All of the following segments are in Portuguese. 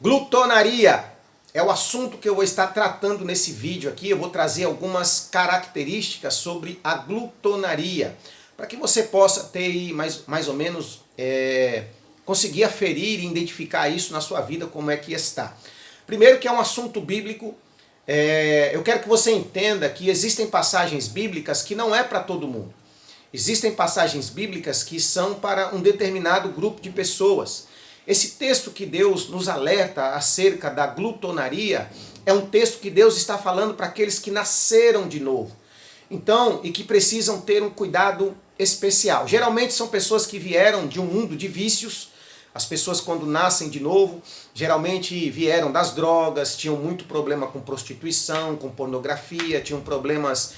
Glutonaria é o assunto que eu vou estar tratando nesse vídeo aqui. Eu vou trazer algumas características sobre a glutonaria, para que você possa ter aí mais ou menos, conseguir aferir e identificar isso na sua vida, como é que está. Primeiro que é um assunto bíblico, eu quero que você entenda que existem passagens bíblicas que não é para todo mundo. Existem passagens bíblicas que são para um determinado grupo de pessoas. Esse texto que Deus nos alerta acerca da glutonaria é um texto que Deus está falando para aqueles que nasceram de novo. Então, e que precisam ter um cuidado especial. Geralmente são pessoas que vieram de um mundo de vícios. As pessoas quando nascem de novo, geralmente vieram das drogas, tinham muito problema com prostituição, com pornografia, tinham problemas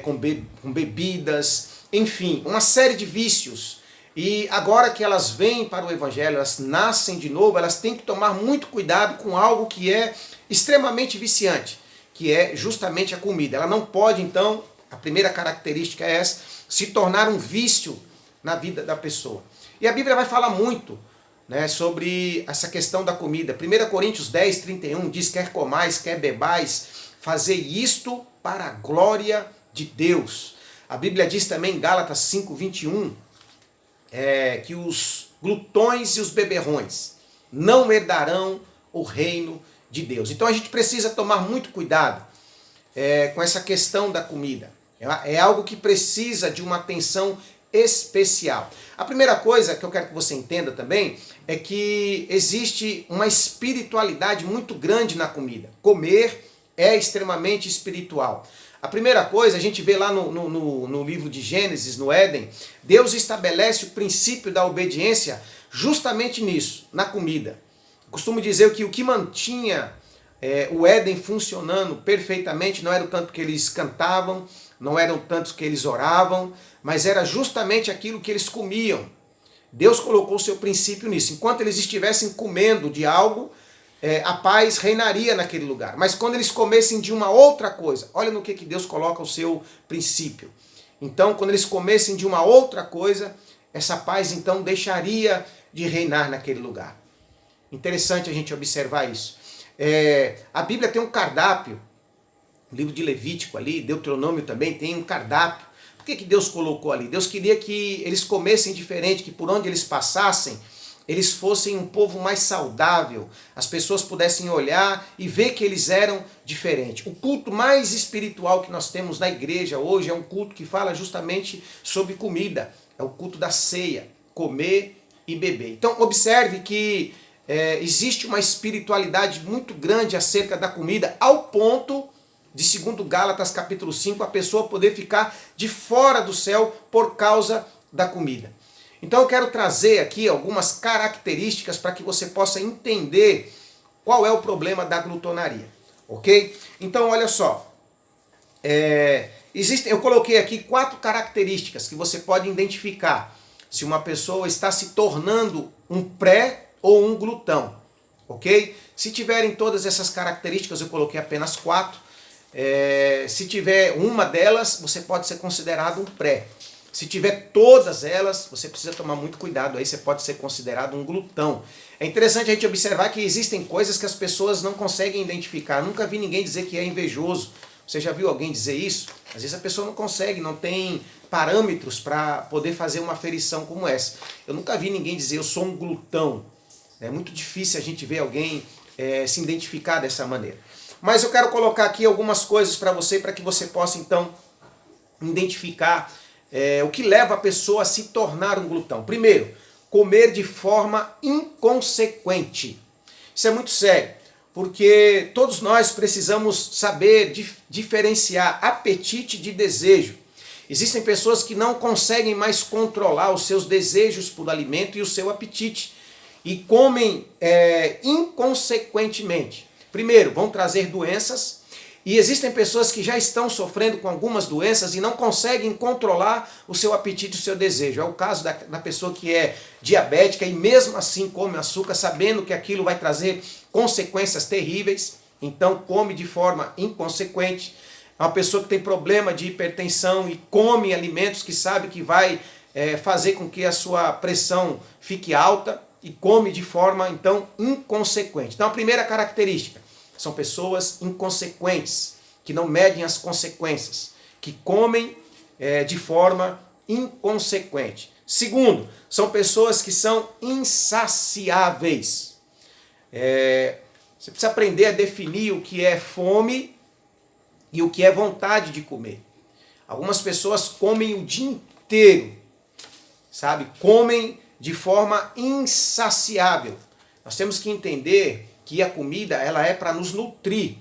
com bebidas, enfim, uma série de vícios. E agora que elas vêm para o Evangelho, elas nascem de novo, elas têm que tomar muito cuidado com algo que é extremamente viciante, que é justamente a comida. Ela não pode, então, a primeira característica é essa, se tornar um vício na vida da pessoa. E a Bíblia vai falar muito, né, sobre essa questão da comida. 1 Coríntios 10, 31 diz: quer comais, quer bebais, fazei isto para a glória de Deus. A Bíblia diz também em Gálatas 5, 21, que os glutões e os beberrões não herdarão o reino de Deus. Então a gente precisa tomar muito cuidado com essa questão da comida. É algo que precisa de uma atenção especial. A primeira coisa que eu quero que você entenda também é que existe uma espiritualidade muito grande na comida. Comer é extremamente espiritual. A primeira coisa, a gente vê lá no livro de Gênesis, no Éden, Deus estabelece o princípio da obediência justamente nisso, na comida. Eu costumo dizer que o que mantinha o Éden funcionando perfeitamente não era o tanto que eles cantavam, não era o tanto que eles oravam, mas era justamente aquilo que eles comiam. Deus colocou o seu princípio nisso. Enquanto eles estivessem comendo de algo, a paz reinaria naquele lugar. Mas quando eles comessem de uma outra coisa, olha no que Deus coloca o seu princípio. Então, quando eles comessem de uma outra coisa, essa paz então deixaria de reinar naquele lugar. Interessante a gente observar isso. A Bíblia tem um cardápio, o livro de Levítico ali, Deuteronômio também tem um cardápio. Por que Deus colocou ali? Deus queria que eles comessem diferente, que por onde eles passassem, eles fossem um povo mais saudável, as pessoas pudessem olhar e ver que eles eram diferentes. O culto mais espiritual que nós temos na igreja hoje é um culto que fala justamente sobre comida, é o culto da ceia, comer e beber. Então observe que existe uma espiritualidade muito grande acerca da comida, ao ponto de, segundo Gálatas capítulo 5, a pessoa poder ficar de fora do céu por causa da comida. Então eu quero trazer aqui algumas características para que você possa entender qual é o problema da glutonaria, ok? Então olha só, eu coloquei aqui 4 características que você pode identificar se uma pessoa está se tornando um pré ou um glutão, ok? Se tiverem todas essas características, eu coloquei apenas 4, se tiver uma delas, você pode ser considerado um pré. Se tiver todas elas, você precisa tomar muito cuidado, aí você pode ser considerado um glutão. É interessante a gente observar que existem coisas que as pessoas não conseguem identificar. Eu nunca vi ninguém dizer que é invejoso. Você já viu alguém dizer isso? Às vezes a pessoa não consegue, não tem parâmetros para poder fazer uma aferição como essa. Eu nunca vi ninguém dizer eu sou um glutão. É muito difícil a gente ver alguém se identificar dessa maneira. Mas eu quero colocar aqui algumas coisas para você, para que você possa então identificar o que leva a pessoa a se tornar um glutão. Primeiro, comer de forma inconsequente. Isso é muito sério, porque todos nós precisamos saber diferenciar apetite de desejo. Existem pessoas que não conseguem mais controlar os seus desejos por alimento e o seu apetite, e comem inconsequentemente. Primeiro, vão trazer doenças. E existem pessoas que já estão sofrendo com algumas doenças e não conseguem controlar o seu apetite e o seu desejo. É o caso da pessoa que é diabética e mesmo assim come açúcar, sabendo que aquilo vai trazer consequências terríveis, então come de forma inconsequente. É uma pessoa que tem problema de hipertensão e come alimentos que sabe que vai fazer com que a sua pressão fique alta. e come de forma, então, inconsequente. Então, a primeira característica são pessoas inconsequentes, que não medem as consequências, que comem de forma inconsequente. Segundo, são pessoas que são insaciáveis. Você precisa aprender a definir o que é fome e o que é vontade de comer. Algumas pessoas comem o dia inteiro, sabe? Comem de forma insaciável. Nós temos que entender que a comida ela é para nos nutrir.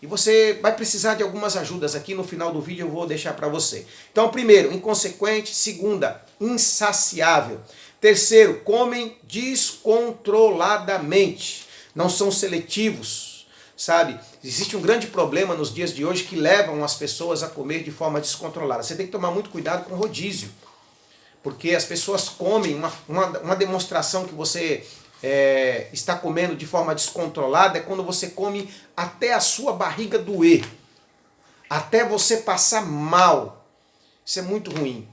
E você vai precisar de algumas ajudas aqui no final do vídeo, eu vou deixar para você. Então, primeiro, inconsequente. Segunda, insaciável. Terceiro, comem descontroladamente. Não são seletivos, sabe? Existe um grande problema nos dias de hoje que levam as pessoas a comer de forma descontrolada. Você tem que tomar muito cuidado com o rodízio. Porque as pessoas comem, uma demonstração que você está comendo de forma descontrolada é quando você come até a sua barriga doer, até você passar mal. Isso é muito ruim.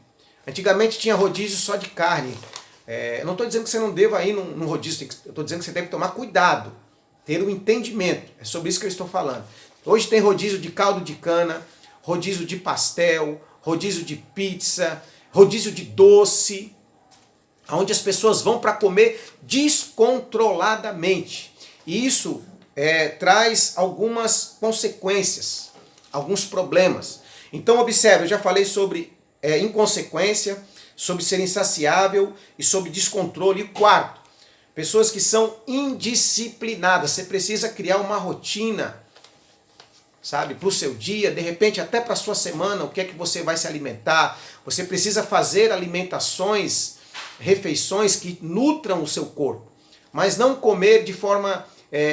Antigamente tinha rodízio só de carne. Eu não estou dizendo que você não deva ir no rodízio, eu estou dizendo que você deve tomar cuidado, ter um entendimento. É sobre isso que eu estou falando. Hoje tem rodízio de caldo de cana, rodízio de pastel, rodízio de pizza, rodízio de doce, onde as pessoas vão para comer descontroladamente. E isso traz algumas consequências, alguns problemas. Então observe, eu já falei sobre inconsequência, sobre ser insaciável e sobre descontrole. E quarto, pessoas que são indisciplinadas. Você precisa criar uma rotina, sabe, para o seu dia, de repente até para a sua semana, o que é que você vai se alimentar. Você precisa fazer alimentações, refeições que nutram o seu corpo, mas não comer de forma,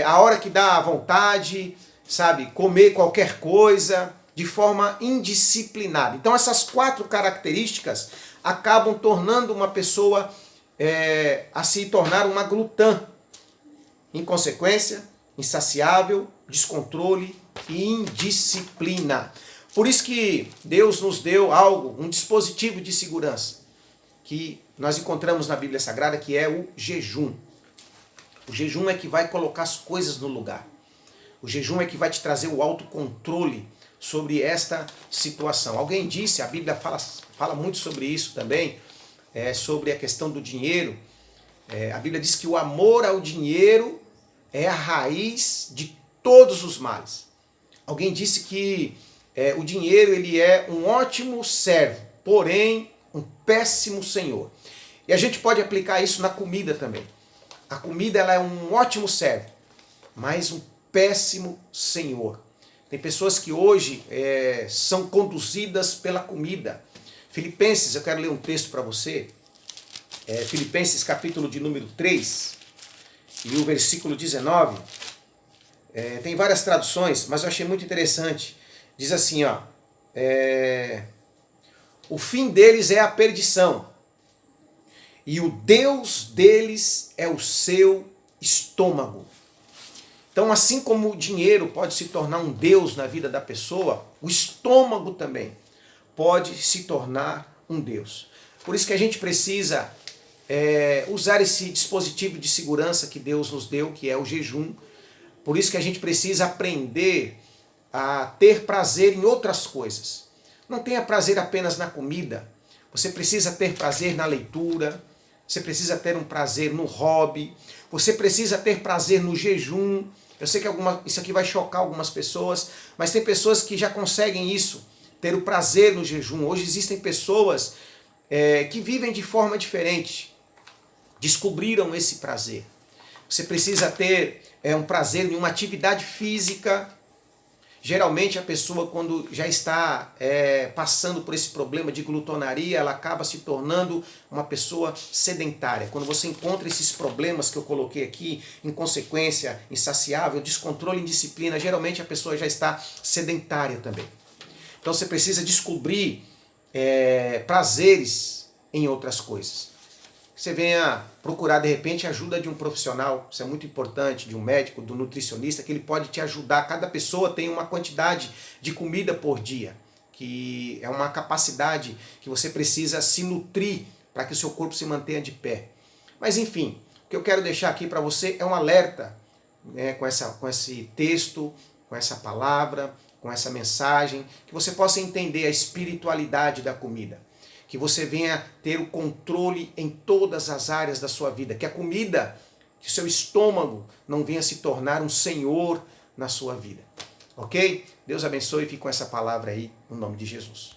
a hora que dá vontade, sabe, comer qualquer coisa, de forma indisciplinada. Então essas quatro características acabam tornando uma pessoa a se tornar uma glutã. Inconsequência, insaciável, descontrole e indisciplina. Por isso que Deus nos deu algo, um dispositivo de segurança, que nós encontramos na Bíblia Sagrada, que é o jejum. O jejum é que vai colocar as coisas no lugar. O jejum é que vai te trazer o autocontrole sobre esta situação. Alguém disse, a Bíblia fala muito sobre isso também, sobre a questão do dinheiro. A Bíblia diz que o amor ao dinheiro é a raiz de todos os males. Alguém disse que o dinheiro ele é um ótimo servo, porém um péssimo senhor. E a gente pode aplicar isso na comida também. A comida ela é um ótimo servo, mas um péssimo senhor. Tem pessoas que hoje são conduzidas pela comida. Filipenses, eu quero ler um texto para você. Filipenses capítulo de número 3 e o versículo 19. Tem várias traduções, mas eu achei muito interessante. Diz assim, ó, o fim deles é a perdição, e o Deus deles é o seu estômago. Então, assim como o dinheiro pode se tornar um Deus na vida da pessoa, o estômago também pode se tornar um Deus. Por isso que a gente precisa usar esse dispositivo de segurança que Deus nos deu, que é o jejum. Por isso que a gente precisa aprender a ter prazer em outras coisas. Não tenha prazer apenas na comida. Você precisa ter prazer na leitura. Você precisa ter um prazer no hobby. Você precisa ter prazer no jejum. Eu sei que isso aqui vai chocar algumas pessoas, mas tem pessoas que já conseguem isso, ter o prazer no jejum. Hoje existem pessoas que vivem de forma diferente. Descobriram esse prazer. Você precisa ter um prazer em uma atividade física. Geralmente a pessoa, quando já está passando por esse problema de glutonaria, ela acaba se tornando uma pessoa sedentária. Quando você encontra esses problemas que eu coloquei aqui, inconsequência, insaciável, descontrole, indisciplina, geralmente a pessoa já está sedentária também. Então você precisa descobrir prazeres em outras coisas. Você venha procurar, de repente, a ajuda de um profissional, isso é muito importante, de um médico, do nutricionista, que ele pode te ajudar. Cada pessoa tem uma quantidade de comida por dia, que é uma capacidade que você precisa se nutrir para que o seu corpo se mantenha de pé. Mas enfim, o que eu quero deixar aqui para você é um alerta, né, com esse texto, com essa palavra, com essa mensagem, que você possa entender a espiritualidade da comida, que você venha ter o controle em todas as áreas da sua vida, que a comida, que o seu estômago não venha se tornar um senhor na sua vida. Ok? Deus abençoe e fique com essa palavra aí, no nome de Jesus.